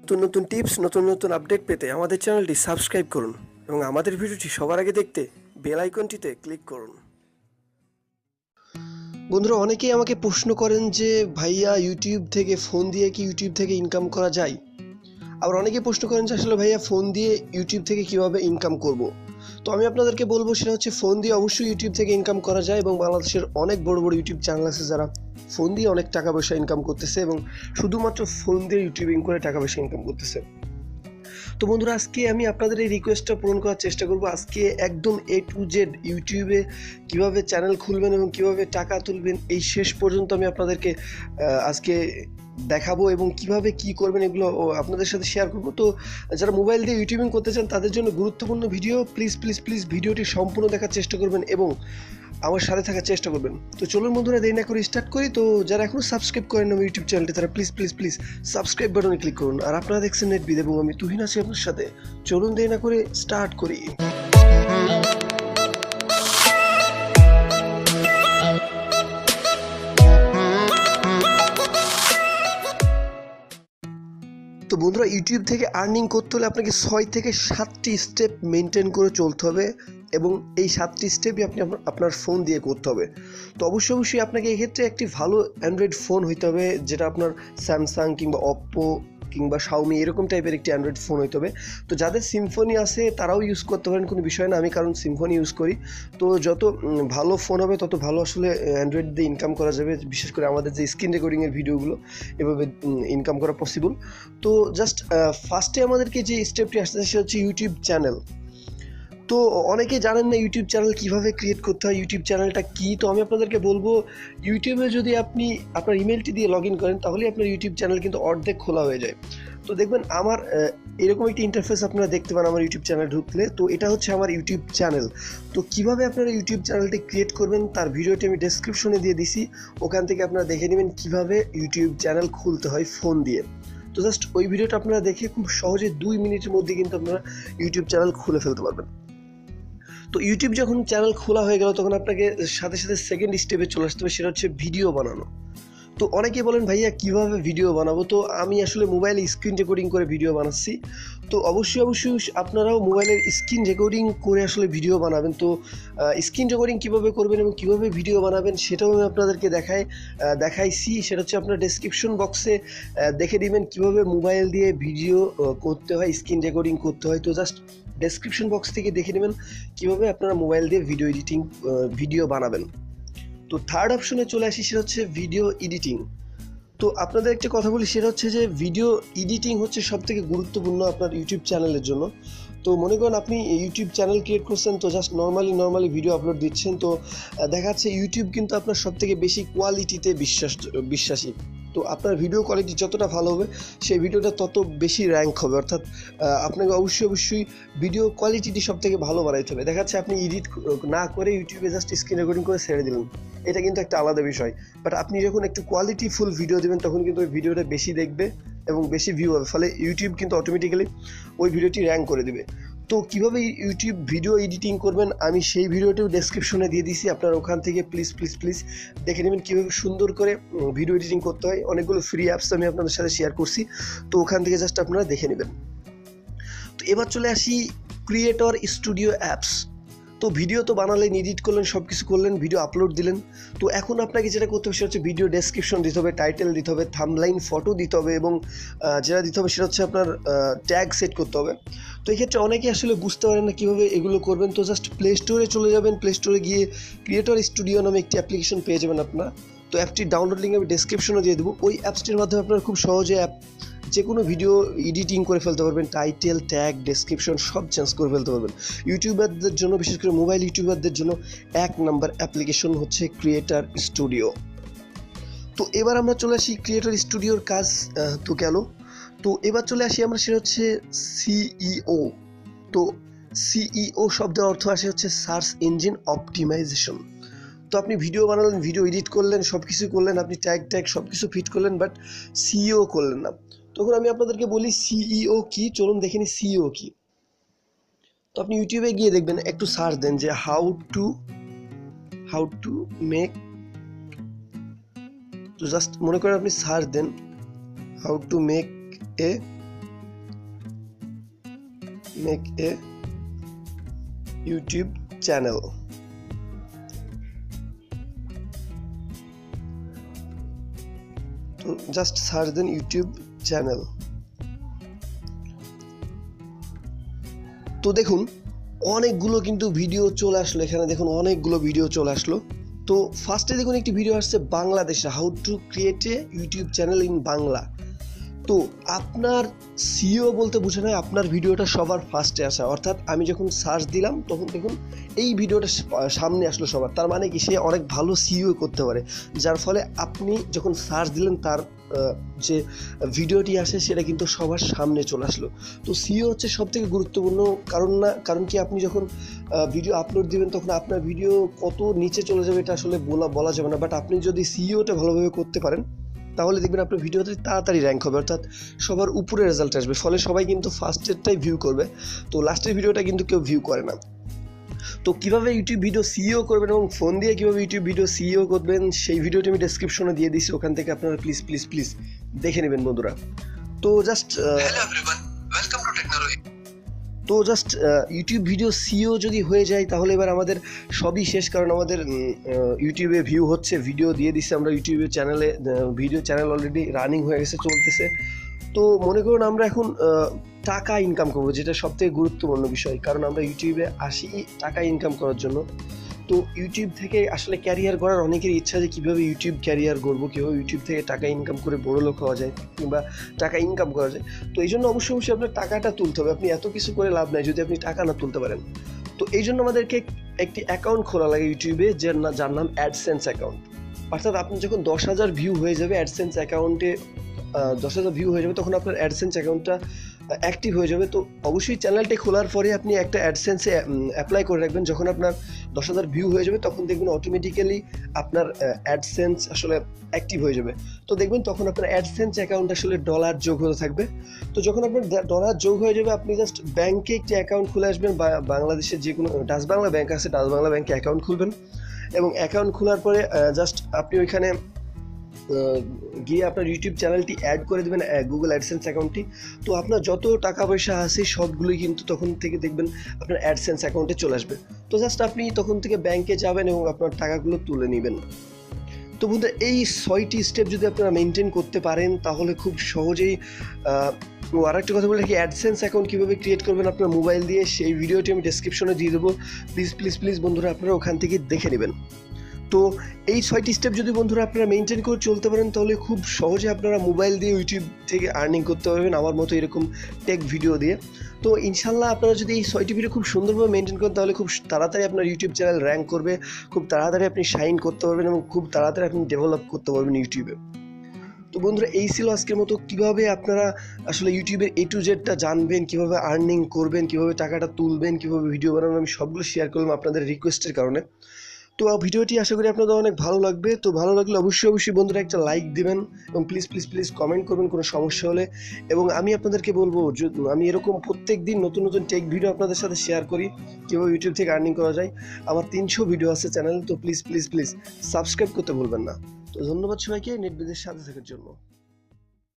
নতুন নতুন টিপস, নতুন নতুন আপডেট পেতে আমাদের চ্যানেলটি সাবস্ক্রাইব করুন এবং আমাদের ভিডিওটি সবার আগে দেখতে বেল আইকনটিতে ক্লিক করুন। বন্ধুরা, অনেকেই আমাকে প্রশ্ন করেন যে ভাইয়া ইউটিউব থেকে ফোন দিয়ে কি ইউটিউব থেকে ইনকাম করা যায়? আবার অনেকেই প্রশ্ন করেন যে আসলে ভাইয়া ফোন দিয়ে ইউটিউব থেকে কিভাবে ইনকাম করব। তো আমি আপনাদেরকে বলবো সেটা হচ্ছে ফোন দিয়ে অবশ্যই ইউটিউব থেকে ইনকাম করা যায় এবং বাংলাদেশের অনেক বড় বড় ইউটিউব চ্যানেল আছে যারা ফোন দিয়ে অনেক টাকা পয়সা ইনকাম করতেছে এবং শুধুমাত্র ফোন দিয়ে ইউটিউবিং করে টাকা পয়সা ইনকাম করতেছে। তো বন্ধুরা, আজকে আমি আপনাদের এই রিকোয়েস্টটা পূরণ করার চেষ্টা করব। আজকে একদম A to Z ইউটিউবে কিভাবে চ্যানেল খুলবেন এবং কিভাবে টাকা তুলবেন এই শেষ পর্যন্ত আমি আপনাদেরকে আজকে দেখাবো এবং কিভাবে কি করবেন এগুলো আপনাদের সাথে শেয়ার করব। তো যারা মোবাইল দিয়ে ইউটিউবিং করতে চান তাদের জন্য গুরুত্বপূর্ণ ভিডিও। প্লিজ প্লিজ প্লিজ ভিডিওটি সম্পূর্ণ দেখার চেষ্টা করবেন এবং আমার সাথে থাকার চেষ্টা করবেন। তো চলুন বন্ধুরা, দেরি না করে স্টার্ট করি। তো যারা এখনো সাবস্ক্রাইব করেন আমার ইউটিউব চ্যানেলটি তারা প্লিজ প্লিজ প্লিজ সাবস্ক্রাইব বাটনে ক্লিক করুন। আর আপনারা দেখছেন নেটবিদ এবং আমি তুহিন আছি আপনার সাথে। চলুন দেরি না করে স্টার্ট করি। তো বন্ধুরা, ইউটিউব থেকে আর্নিং করতে হলে আপনাকে 6 থেকে 7টি স্টেপ মেনটেন করে চলতে হবে এবং এই 7টি স্টেপই আপনি আপনার ফোন দিয়ে করতে হবে। তো অবশ্যই আপনাকে এক্ষেত্রে একটি ভালো অ্যান্ড্রয়েড ফোন হইতে হবে, যেটা আপনার স্যামসাং কিংবা অপ্পো কিংবা শাওমি এরকম টাইপের একটি অ্যান্ড্রয়েড ফোন হইতে হবে। তো যাদের সিম্ফনি আছে তারাও ইউজ করতে পারেন, কোনো বিষয় না। আমি কারণ সিম্ফনি ইউজ করি। তো যত ভালো ফোন হবে তত ভালো আসলে অ্যান্ড্রয়েড দিয়ে ইনকাম করা যাবে। বিশেষ করে আমাদের যে স্ক্রিন রেকর্ডিংয়ের ভিডিওগুলো এভাবে ইনকাম করা পসিবল। তো জাস্ট ফার্স্টে আমাদেরকে যে স্টেপটি আসতেছে সেটা হচ্ছে ইউটিউব চ্যানেল। তো অনেকেই জানেন না ইউটিউব চ্যানেল কীভাবে ক্রিয়েট করতে হয়, ইউটিউব চ্যানেলটা কী। তো আমি আপনাদেরকে বলবো, ইউটিউবে যদি আপনি আপনার ইমেলটি দিয়ে লগ ইন করেন তাহলে আপনার ইউটিউব চ্যানেল কিন্তু অর্ধেক খোলা হয়ে যায়। তো দেখবেন আমার এরকম একটি ইন্টারফেস আপনারা দেখতে পান আমার ইউটিউব চ্যানেল ঢুকলে। তো এটা হচ্ছে আমার ইউটিউব চ্যানেল। তো কীভাবে আপনারা ইউটিউব চ্যানেলটি ক্রিয়েট করবেন তার ভিডিওটি আমি ডেসক্রিপশনে দিয়ে দিছি, ওখান থেকে আপনারা দেখে নেবেন কীভাবে ইউটিউব চ্যানেল খুলতে হয় ফোন দিয়ে। তো জাস্ট ওই ভিডিওটা আপনারা দেখে খুব সহজে 2 মিনিটের মধ্যে কিন্তু আপনারা ইউটিউব চ্যানেল খুলে ফেলতে পারবেন। তো ইউটিউব যখন চ্যানেল খোলা হয়ে গেল তখন আপনাকে সাথে সাথে সেকেন্ড স্টেপে চলে আসতে হবে, সেটা হচ্ছে ভিডিও বানানো। তো অনেকে বলেন ভাইয়া কীভাবে ভিডিও বানাবো? তো আমি আসলে মোবাইলে স্ক্রিন রেকর্ডিং করে ভিডিও বানাচ্ছি। তো অবশ্যই আপনারাও মোবাইলের স্ক্রিন রেকর্ডিং করে আসলে ভিডিও বানাবেন। তো স্ক্রিন রেকর্ডিং কীভাবে করবেন এবং কীভাবে ভিডিও বানাবেন সেটাও আমি আপনাদেরকে দেখাইছি। সেটা হচ্ছে আপনার ডেসক্রিপশন বক্সে দেখে নেবেন কীভাবে মোবাইল দিয়ে ভিডিও করতে হয়, স্ক্রিন রেকর্ডিং করতে হয়। তো জাস্ট ডেসক্রিপশন বক্স থেকে দেখে নেবেন কীভাবে আপনারা মোবাইল দিয়ে ভিডিও বানাবেন। তো থার্ড অপশনে চলে আসি, সেটা হচ্ছে ভিডিও এডিটিং। তো আপনাদের একটা কথা বলি, সেটা হচ্ছে যে ভিডিও এডিটিং হচ্ছে সবথেকে গুরুত্বপূর্ণ আপনার ইউটিউব চ্যানেলের জন্য। তো মনে করেন আপনি ইউটিউব চ্যানেল ক্রিয়েট করছেন, তো জাস্ট নর্মালি ভিডিও আপলোড দিচ্ছেন। তো দেখা যাচ্ছে ইউটিউব কিন্তু আপনার সবথেকে বেশি কোয়ালিটিতে বিশ্বাসী। তো আপনার ভিডিও কোয়ালিটি যতটা ভালো হবে সেই ভিডিওটা তত বেশি র্যাঙ্ক হবে। অর্থাৎ আপনাকে অবশ্যই ভিডিও কোয়ালিটিটি সবথেকে ভালো বানাইতে হবে। দেখা যাচ্ছে আপনি এডিট না করে ইউটিউবে জাস্ট স্ক্রিন রেকর্ডিং করে ছেড়ে দিলেন, এটা কিন্তু একটা আলাদা বিষয়। বাট আপনি যখন একটু কোয়ালিটিফুল ভিডিও দেবেন তখন কিন্তু ওই ভিডিওটা বেশি দেখবে এবং বেশি ভিউ হবে, ফলে ইউটিউব কিন্তু অটোমেটিক্যালি ওই ভিডিওটি র্যাঙ্ক করে দেবে। তো কীভাবে ইউটিউব ভিডিও এডিটিং করবেন আমি সেই ভিডিওটিও ডেসক্রিপশনে দিয়ে দিয়েছি, আপনারা ওখান থেকে প্লিজ দেখে নেবেন কীভাবে সুন্দর করে ভিডিও এডিটিং করতে হয়। অনেকগুলো ফ্রি অ্যাপস আমি আপনাদের সাথে শেয়ার করছি, তো ওখান থেকে জাস্ট আপনারা দেখে নেবেন। তো এবার চলে আসি ক্রিয়েটর স্টুডিও অ্যাপস। তো ভিডিও তো বানালেন, এডিট করলেন, সব কিছু করলেন, ভিডিও আপলোড দিলেন। তো এখন আপনাকে যেটা করতে হবে সেটা হচ্ছে ভিডিও ডেসক্রিপশন দিতে হবে, টাইটেল দিতে হবে, থাম্বলাইন ফটো দিতে হবে এবং যেটা দিতে হবে সেটা হচ্ছে আপনার ট্যাগ সেট করতে হবে। তো এই ক্ষেত্রে অনেকে আসলে বুঝতে পারেন না কীভাবে এগুলো করবেন। তো জাস্ট প্লে স্টোরে চলে যাবেন, প্লে স্টোরে গিয়ে ক্রিয়েটর স্টুডিও নামে একটি অ্যাপ্লিকেশন পেয়ে যাবেন আপনারা। তো অ্যাপটির ডাউনলোড লিঙ্ক আমি ডেসক্রিপশনে দিয়ে দেবো। ওই অ্যাপসটির মাধ্যমে আপনারা খুব সহজে যে কোনো ভিডিও এডিটিং করে ফেলতে পারবেন, টাইটেল, ট্যাগ, ডেসক্রিপশন সব চেঞ্জ করে ফেলতে পারবেন। ইউটিউবারদের জন্য, বিশেষ করে মোবাইল ইউটিউবারদের জন্য 1 নাম্বার অ্যাপ্লিকেশন হচ্ছে ক্রিয়েটর স্টুডিও। তো এবার আমরা চলে আসি ক্রিয়েটর স্টুডিওর কাজ তো গেল। তো এবার চলে আসি আমরা, সেটা হচ্ছে সিইও। তো সিইও শব্দের অর্থ আসে হচ্ছে সার্চ ইঞ্জিন অপটিমাইজেশন। তো আপনি ভিডিও বানালেন, ভিডিও এডিট করলেন, সব কিছু করলেন, আপনি ট্যাগ সব কিছু ফিট করলেন, বাট সিইও করলেন না। তখন আমি আপনাদেরকে বলি সিইও কি, চলুন দেখে নিই সিইও কি। তো আপনি ইউটিউবে গিয়ে দেখবেন, একটু সার্চ দেন যে হাউ টু মেক। তো জাস্ট মনে করেন আপনি সার্চ দেন how to make a make a YouTube channel. তো জাস্ট সার্চ দেন ইউটিউব চ্যানেল। তো দেখুন অনেকগুলো কিন্তু ভিডিও চলে আসলো, এখানে দেখুন অনেকগুলো ভিডিও চলে আসলো। তো ফার্স্টে দেখুন একটি ভিডিও আসছে বাংলাদেশে, how to create a YouTube channel in Bangla. তো আপনার সিও বলতে বোঝা নয় আপনার ভিডিওটা সবার ফার্স্টে আসা, অর্থাৎ আমি যখন সার্চ দিলাম তখন দেখুন এই ভিডিওটা সামনে আসলো সবার, তার মানে কি সে অনেক ভালো সিও করতে পারে, যার ফলে আপনি যখন সার্চ দিলেন তার যে ভিডিওটি আসে সেটা কিন্তু সবার সামনে চলে আসলো। তো সিও হচ্ছে সব থেকে গুরুত্বপূর্ণ, কারণ কি আপনি যখন ভিডিও আপলোড দিবেন তখন আপনার ভিডিও কত নিচে চলে যাবে এটা আসলে বলা যাবে না, বাট আপনি যদি সিওটা ভালোভাবে করতে পারেন তাহলে দেখবেন আপনার ভিডিওতে তাড়াতাড়ি র্যাঙ্ক হবে, অর্থাৎ সবার উপরে রেজাল্ট আসবে, ফলে সবাই কিন্তু ফার্স্টেরটাই ভিউ করবে, তো লাস্টের ভিডিওটা কিন্তু কেউ ভিউ করে না। তো কীভাবে ইউটিউব ভিডিও সিইও করবেন এবং ফোন দিয়ে কীভাবে ইউটিউব ভিডিও সিইও করবেন সেই ভিডিওটি আমি ডেসক্রিপশনে দিয়ে দিচ্ছি, ওখান থেকে আপনারা প্লিজ দেখে নেবেন বন্ধুরা। তো জাস্ট ইউটিউব ভিডিও সিইও যদি হয়ে যায় তাহলে এবার আমাদের সবই শেষ, কারণ আমাদের ইউটিউবে ভিউ হচ্ছে, ভিডিও দিয়ে দিচ্ছে, আমরা ইউটিউবের চ্যানেলে ভিডিও চ্যানেল অলরেডি রানিং হয়ে গেছে, চলতেছে। তো মনে করুন আমরা এখন টাকা ইনকাম করবো, যেটা সবথেকে গুরুত্বপূর্ণ বিষয়, কারণ আমরা ইউটিউবে আসি টাকা ইনকাম করার জন্য। তো ইউটিউব থেকে আসলে ক্যারিয়ার করার অনেকের ইচ্ছা যে কীভাবে ইউটিউব ক্যারিয়ার করবো, কীভাবে ইউটিউব থেকে টাকা ইনকাম করে বড় লোক হওয়া যায় কিংবা টাকা ইনকাম করা যায়। তো এই জন্য অবশ্যই আপনার টাকাটা তুলতে হবে, আপনি এত কিছু করে লাভ নাই যদি আপনি টাকা না তুলতে পারেন। তো এই জন্য আমাদেরকে একটি অ্যাকাউন্ট খোলা লাগে ইউটিউবে, যার নাম অ্যাডসেন্স অ্যাকাউন্ট। অর্থাৎ আপনি যখন 10,000 ভিউ হয়ে যাবে অ্যাডসেন্স অ্যাকাউন্টে, 10,000 ভিউ হয়ে যাবে তখন আপনার অ্যাডসেন্স অ্যাকাউন্টটা অ্যাক্টিভ হয়ে যাবে। তো অবশ্যই চ্যানেলটি খোলার পরে আপনি একটা অ্যাডসেন্সে অ্যাপ্লাই করে রাখবেন, যখন আপনার 10,000 ভিউ হয়ে যাবে তখন দেখবেন অটোমেটিক্যালি আপনার অ্যাডসেন্স আসলে অ্যাক্টিভ হয়ে যাবে। তো দেখবেন তখন আপনার অ্যাডসেন্স অ্যাকাউন্ট আসলে ডলার যোগ হতে থাকবে। তো যখন আপনার ডলার যোগ হয়ে যাবে আপনি জাস্ট ব্যাংকে একটি অ্যাকাউন্ট খুলে আসবেন, বাংলাদেশের যে কোনো ডাচ বাংলা ব্যাংক আছে, ডাচ বাংলা ব্যাংকে অ্যাকাউন্ট খুলবেন, এবং অ্যাকাউন্ট খোলার পরে জাস্ট আপনি ওইখানে গিয়ে আপনার ইউটিউব চ্যানেলটি অ্যাড করে দেবেন গুগল অ্যাডসেন্স অ্যাকাউন্টটি। তো আপনার যত টাকা পয়সা আছে সবগুলোই কিন্তু তখন থেকে দেখবেন আপনার অ্যাডসেন্স অ্যাকাউন্টে চলে আসবে। তো জাস্ট আপনি তখন থেকে ব্যাংকে যাবেন এবং আপনার টাকাগুলো তুলে নেবেন। তো বন্ধুরা এই 6টি স্টেপ যদি আপনারা মেনটেন করতে পারেন তাহলে খুব সহজেই আর একটা কথা বলে রাখি, অ্যাডসেন্স অ্যাকাউন্ট কীভাবে ক্রিয়েট করবেন আপনার মোবাইল দিয়ে সেই ভিডিওটি আমি ডেসক্রিপশনে দিয়ে দেবো, প্লিজ বন্ধুরা আপনারা ওখান থেকে দেখে নেবেন। তো এই 6টি স্টেপ যদি বন্ধুরা আপনারা মেনটেন করে চলতে পারেন তাহলে খুব সহজে আপনারা মোবাইল দিয়ে ইউটিউব থেকে আর্নিং করতে পারবেন আমার মতো এরকম টেক ভিডিও দিয়ে। তো ইনশাল্লাহ আপনারা যদি এই 6টি ভিডিও খুব সুন্দরভাবে মেনটেন করেন তাহলে খুব তাড়াতাড়ি আপনার ইউটিউব চ্যানেল র্যাঙ্ক করবে, খুব তাড়াতাড়ি আপনি শাইন করতে পারবেন এবং খুব তাড়াতাড়ি আপনি ডেভেলপ করতে পারবেন ইউটিউবে। তো বন্ধুরা এই ছিল আজকের মতো, কিভাবে আপনারা আসলে ইউটিউবের A to Z জানবেন, কিভাবে আর্নিং করবেন, কিভাবে টাকাটা তুলবেন, কিভাবে ভিডিও বানাবেন, আমি সবগুলো শেয়ার করলাম আপনাদের রিকোয়েস্টের কারণে। তো ভিডিওটি আশা করি আপনাদের অনেক ভালো লাগবে। তো ভালো লাগলে অবশ্যই বন্ধুরা একটা লাইক দিবেন এবং প্লিজ কমেন্ট করবেন কোনো সমস্যা হলে। এবং আমি আপনাদেরকে বলবো আমি এরকম প্রত্যেক দিন নতুন টেক ভিডিও আপনাদের সাথে শেয়ার করি, কীভাবে ইউটিউব থেকে আর্নিং করা যায়। আমার 300 ভিডিও আছে চ্যানেলে, তো প্লিজ সাবস্ক্রাইব করতে ভুলবেন না। তো ধন্যবাদ সবাইকে নেট বিদের সাথে থাকার জন্য।